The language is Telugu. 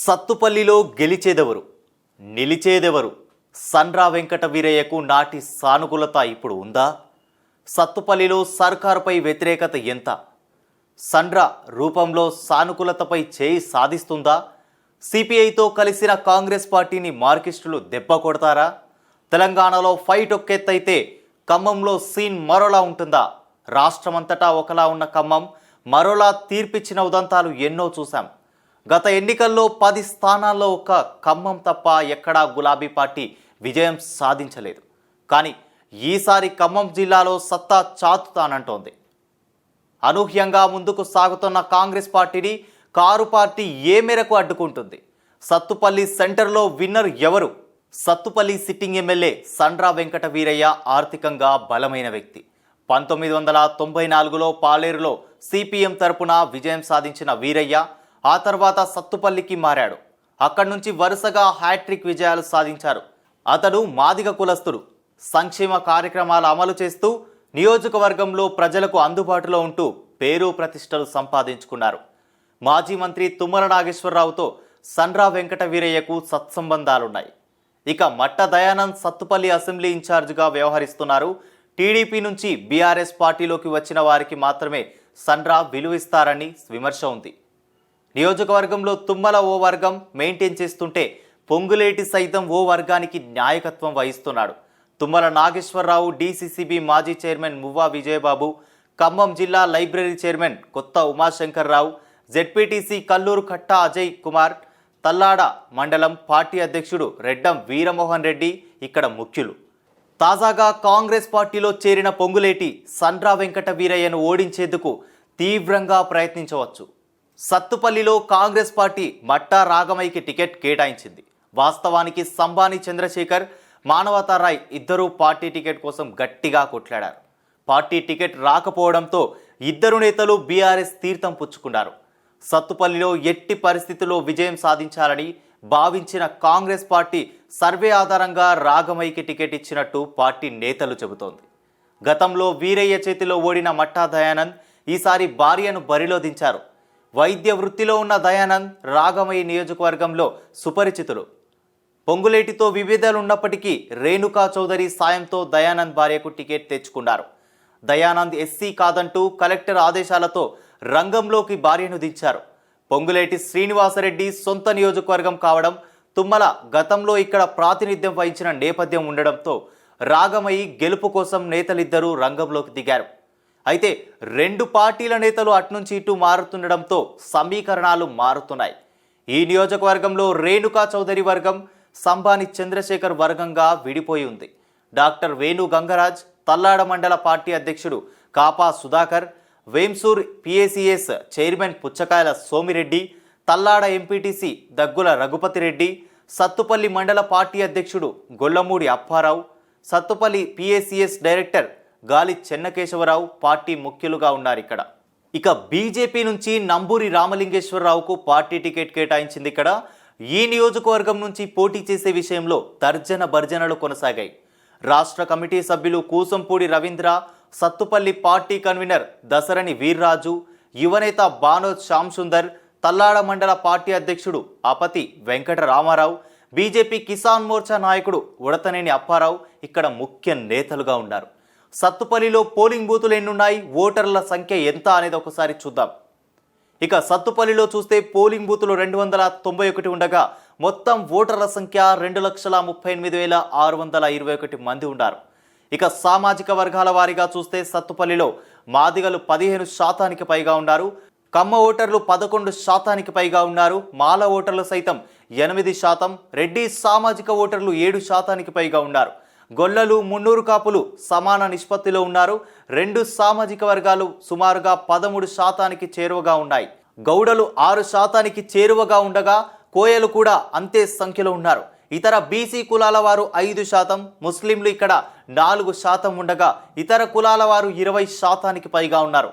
సత్తుపల్లిలో గెలిచేదెవరు, నిలిచేదెవరు? సండ్ర వెంకట వీరయ్యకు నాటి సానుకూలత ఇప్పుడు ఉందా? సత్తుపల్లిలో సర్కారుపై వ్యతిరేకత ఎంత? సండ్ర రూపంలో సానుకూలతపై చేయి సాధిస్తుందా? సిపిఐతో కలిసిన కాంగ్రెస్ పార్టీని మార్కిస్టులు దెబ్బ కొడతారా? తెలంగాణలో ఫైట్ ఒక్కెత్తైతే ఖమ్మంలో సీన్ మరోలా ఉంటుందా? రాష్ట్రమంతటా ఒకలా ఉన్న ఖమ్మం మరోలా తీర్పిచ్చిన ఉదంతాలు ఎన్నో చూశాం. గత ఎన్నికల్లో 10 స్థానాల్లో ఒక ఖమ్మం తప్ప ఎక్కడా గులాబీ పార్టీ విజయం సాధించలేదు. కానీ ఈసారి ఖమ్మం జిల్లాలో సత్తా చాటుతానంటోంది. అనూహ్యంగా ముందుకు సాగుతున్న కాంగ్రెస్ పార్టీని కారు పార్టీ ఏ మేరకు అడ్డుకుంటుంది? సత్తుపల్లి సెంటర్లో విన్నర్ ఎవరు? సత్తుపల్లి సిట్టింగ్ ఎమ్మెల్యే సండ్ర వెంకట వీరయ్య ఆర్థికంగా బలమైన వ్యక్తి. 1994లో పాలేరులో సిపిఎం తరపున విజయం సాధించిన వీరయ్య ఆ తర్వాత సత్తుపల్లికి మారాడు. అక్కడి నుంచి వరుసగా హ్యాట్రిక్ విజయాలు సాధించారు. అతడు మాదిగ కులస్తుడు. సంక్షేమ కార్యక్రమాలు అమలు చేస్తూ నియోజకవర్గంలో ప్రజలకు అందుబాటులో ఉంటూ పేరు ప్రతిష్టలు సంపాదించుకున్నారు. మాజీ మంత్రి తుమ్మల నాగేశ్వరరావుతో సండ్ర వెంకట వీరయ్యకు సత్సంబంధాలున్నాయి. ఇక మట్ట దయానంద్ సత్తుపల్లి అసెంబ్లీ ఇన్ఛార్జిగా వ్యవహరిస్తున్నారు. టీడీపీ నుంచి బీఆర్ఎస్ పార్టీలోకి వచ్చిన వారికి మాత్రమే సండ్ర విలువిస్తారని విమర్శ ఉంది. నియోజకవర్గంలో తుమ్మల ఓ వర్గం మెయింటైన్ చేస్తుంటే పొంగులేటి సైతం ఓ వర్గానికి నాయకత్వం వహిస్తున్నాడు. తుమ్మల నాగేశ్వరరావు డీసీసీబీ మాజీ చైర్మన్ మువ్వా విజయబాబు, ఖమ్మం జిల్లా లైబ్రరీ చైర్మన్ కొత్త ఉమాశంకర్ రావు, జెడ్పీటీసీ కల్లూరు కట్ట అజయ్ కుమార్, తల్లాడ మండలం పార్టీ అధ్యక్షుడు రెడ్డం వీరమోహన్ రెడ్డి ఇక్కడ ముఖ్యులు. తాజాగా కాంగ్రెస్ పార్టీలో చేరిన పొంగులేటి సండ్ర వెంకట వీరయ్యను ఓడించేందుకు తీవ్రంగా ప్రయత్నించవచ్చు. సత్తుపల్లిలో కాంగ్రెస్ పార్టీ మట్టా రాగమైకి టికెట్ కేటాయించింది. వాస్తవానికి సంబాని చంద్రశేఖర్, మానవతారాయ్ ఇద్దరూ పార్టీ టికెట్ కోసం గట్టిగా కొట్లాడారు. పార్టీ టికెట్ రాకపోవడంతో ఇద్దరు నేతలు బీఆర్ఎస్ తీర్థం పుచ్చుకున్నారు. సత్తుపల్లిలో ఎట్టి పరిస్థితుల్లో విజయం సాధించాలని భావించిన కాంగ్రెస్ పార్టీ సర్వే ఆధారంగా రాగమైకి టికెట్ ఇచ్చినట్టు పార్టీ నేతలు చెబుతోంది. గతంలో వీరయ్య చేతిలో ఓడిన మట్టా దయానంద్ ఈసారి భార్యను బరిలో దించారు. వైద్య వృత్తిలో ఉన్న దయానంద్ రాగమయ్య నియోజకవర్గంలో సుపరిచితులు. పొంగులేటితో విభేదాలు ఉన్నప్పటికీ రేణుకా చౌదరి సాయంతో దయానంద్ భార్యకు టికెట్ తెచ్చుకున్నారు. దయానంద్ ఎస్సీ కాదంటూ కలెక్టర్ ఆదేశాలతో రంగంలోకి భార్యను దించారు. పొంగులేటి శ్రీనివాసరెడ్డి సొంత నియోజకవర్గం కావడం, తుమ్మల గతంలో ఇక్కడ ప్రాతినిధ్యం వహించిన నేపథ్యం ఉండడంతో రాగమయ్యి గెలుపు కోసం నేతలిద్దరూ రంగంలోకి దిగారు. అయితే రెండు పార్టీల నేతలు అట్నుంచి ఇటు మారుతుండడంతో సమీకరణాలు మారుతున్నాయి. ఈ నియోజకవర్గంలో రేణుకా చౌదరి వర్గం సంబాని చంద్రశేఖర్ వర్గంగా విడిపోయి ఉంది. డాక్టర్ వేణు గంగరాజ్, తల్లాడ మండల పార్టీ అధ్యక్షుడు Kapa Sudhakar, Vemsoor PACS chairman Puchakayala Somireddy, Thallada MPTC Daggula Raghupathireddy, Sathupalli మండల పార్టీ అధ్యక్షుడు Gollamudi Apparao, Sathupalli PACS director Gali Chennakesavarao party ముఖ్యులుగా ఉన్నారు. ఇక బీజేపీ నుంచి నంబూరి రామలింగేశ్వరరావుకు పార్టీ టికెట్ కేటాయించింది. ఈ నియోజకవర్గం నుంచి పోటీ చేసే విషయంలో తర్జన భర్జనలు కొనసాగాయి. రాష్ట్ర కమిటీ సభ్యులు కూసంపూడి రవీంద్ర, సత్తుపల్లి పార్టీ కన్వీనర్ దసరని వీర్రాజు, యువనేత బానోద్ శ్యామ్ సుందర్, తల్లాడ మండల పార్టీ అధ్యక్షుడు అపతి వెంకట రామారావు, బీజేపీ కిసాన్ మోర్చా నాయకుడు ఉడతనేని అప్పారావు ఇక్కడ ముఖ్య నేతలుగా ఉన్నారు. సత్తుపల్లిలో పోలింగ్ బూతులు ఎన్నున్నాయి, ఓటర్ల సంఖ్య ఎంత అనేది ఒకసారి చూద్దాం. ఇక సత్తుపల్లిలో చూస్తే పోలింగ్ బూతులు 291 ఉండగా మొత్తం ఓటర్ల సంఖ్య 2,38,621 మంది ఉన్నారు. ఇక సామాజిక వర్గాల వారీగా చూస్తే సత్తుపల్లిలో మాదిగలు 15% పైగా ఉన్నారు. కమ్మ ఓటర్లు 11% పైగా ఉన్నారు. మాల ఓటర్లు సైతం 8%, రెడ్డి సామాజిక ఓటర్లు 7% పైగా ఉన్నారు. గొల్లలు, మున్నూరు కాపులు సమాన నిష్పత్తిలో ఉన్నారు. రెండు సామాజిక వర్గాలు సుమారుగా 13% చేరువగా ఉన్నాయి. గౌడలు 6% చేరువగా ఉండగా కోయలు కూడా అంతే సంఖ్యలో ఉన్నారు. ఇతర బీసీ కులాల వారు 5%, ముస్లింలు ఇక్కడ 4% ఉండగా ఇతర కులాల వారు 20% పైగా ఉన్నారు.